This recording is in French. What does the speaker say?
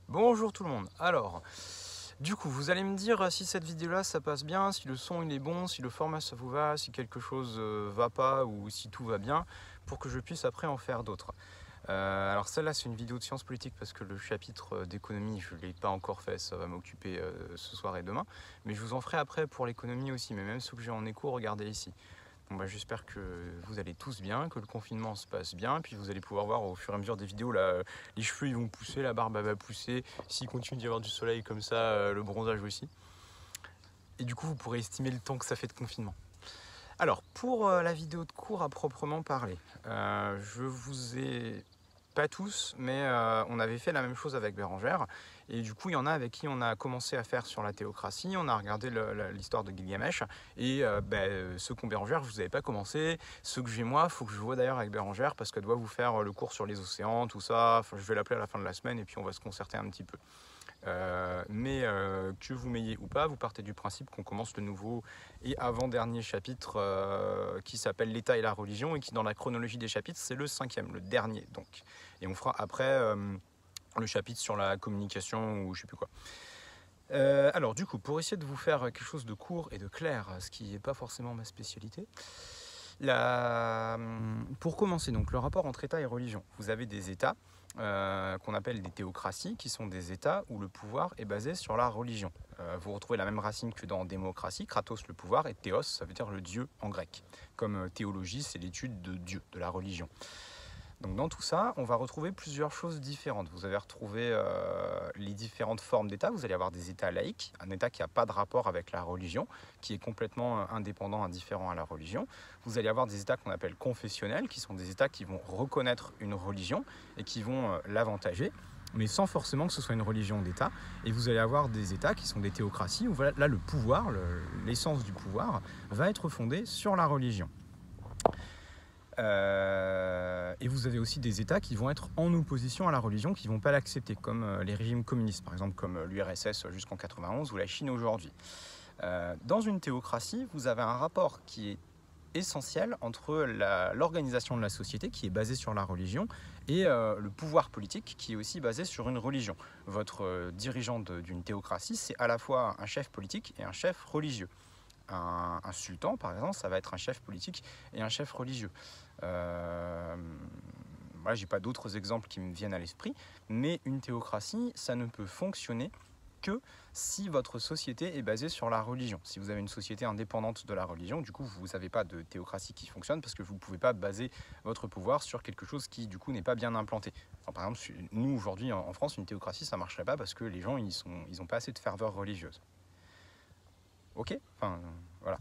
Bonjour tout le monde. Alors, du coup, vous allez me dire si cette vidéo-là ça passe bien, si le son il est bon, si le format ça vous va, si quelque chose va pas ou si tout va bien, pour que je puisse après en faire d'autres. Alors celle-là c'est une vidéo de sciences politiques parce que le chapitre d'économie je ne l'ai pas encore fait, ça va m'occuper ce soir et demain. Mais je vous en ferai après pour l'économie aussi, mais même ceux que j'ai en éco, regardez ici. Bon bah, j'espère que vous allez tous bien, que le confinement se passe bien, puis vous allez pouvoir voir au fur et à mesure des vidéos, là, les cheveux ils vont pousser, la barbe elle va pousser, s'il continue d'y avoir du soleil comme ça, le bronzage aussi. Et du coup vous pourrez estimer le temps que ça fait de confinement. Alors pour la vidéo de cours à proprement parler, je vous ai pas tous, mais on avait fait la même chose avec Bérengère. Et du coup, il y en a avec qui on a commencé à faire sur la théocratie. On a regardé l'histoire de Gilgamesh. Et ceux qui ont Bérengère, je vous avais pas commencé. Ceux que j'ai moi, il faut que je vois d'ailleurs avec Bérengère parce qu'elle doit vous faire le cours sur les océans, tout ça. Enfin, je vais l'appeler à la fin de la semaine et puis on va se concerter un petit peu. Que vous m'ayez ou pas, vous partez du principe qu'on commence le nouveau et avant-dernier chapitre qui s'appelle l'État et la religion et qui dans la chronologie des chapitres c'est le 5e, le dernier donc. Et on fera après le chapitre sur la communication ou je sais plus quoi. Alors du coup, pour essayer de vous faire quelque chose de court et de clair, ce qui n'est pas forcément ma spécialité, pour commencer, donc le rapport entre État et religion. Vous avez des États qu'on appelle des théocraties, qui sont des États où le pouvoir est basé sur la religion. Vous retrouvez la même racine que dans démocratie, kratos le pouvoir, et théos, ça veut dire le Dieu en grec. Comme théologie, c'est l'étude de Dieu, de la religion. Donc dans tout ça, on va retrouver plusieurs choses différentes. Vous allez retrouver les différentes formes d'État. Vous allez avoir des États laïques, un État qui n'a pas de rapport avec la religion, qui est complètement indépendant, indifférent à la religion. Vous allez avoir des États qu'on appelle confessionnels, qui sont des États qui vont reconnaître une religion et qui vont l'avantager, mais sans forcément que ce soit une religion d'État. Et vous allez avoir des États qui sont des théocraties, où là le pouvoir, l'essence du pouvoir, va être fondée sur la religion. Et vous avez aussi des États qui vont être en opposition à la religion, qui ne vont pas l'accepter, comme les régimes communistes, par exemple comme l'URSS jusqu'en 91 ou la Chine aujourd'hui. Dans une théocratie, vous avez un rapport qui est essentiel entre l'organisation de la société, qui est basée sur la religion, et le pouvoir politique, qui est aussi basé sur une religion. Votre dirigeant d'une théocratie, c'est à la fois un chef politique et un chef religieux. Un sultan, par exemple, ça va être un chef politique et un chef religieux. Voilà, j'ai pas d'autres exemples qui me viennent à l'esprit, mais une théocratie, ça ne peut fonctionner que si votre société est basée sur la religion. Si vous avez une société indépendante de la religion, du coup, vous n'avez pas de théocratie qui fonctionne parce que vous ne pouvez pas baser votre pouvoir sur quelque chose qui, du coup, n'est pas bien implanté. Enfin, par exemple, nous, aujourd'hui, en France, une théocratie, ça ne marcherait pas parce que les gens, ils n'ont pas assez de ferveur religieuse. Ok ? Enfin, voilà.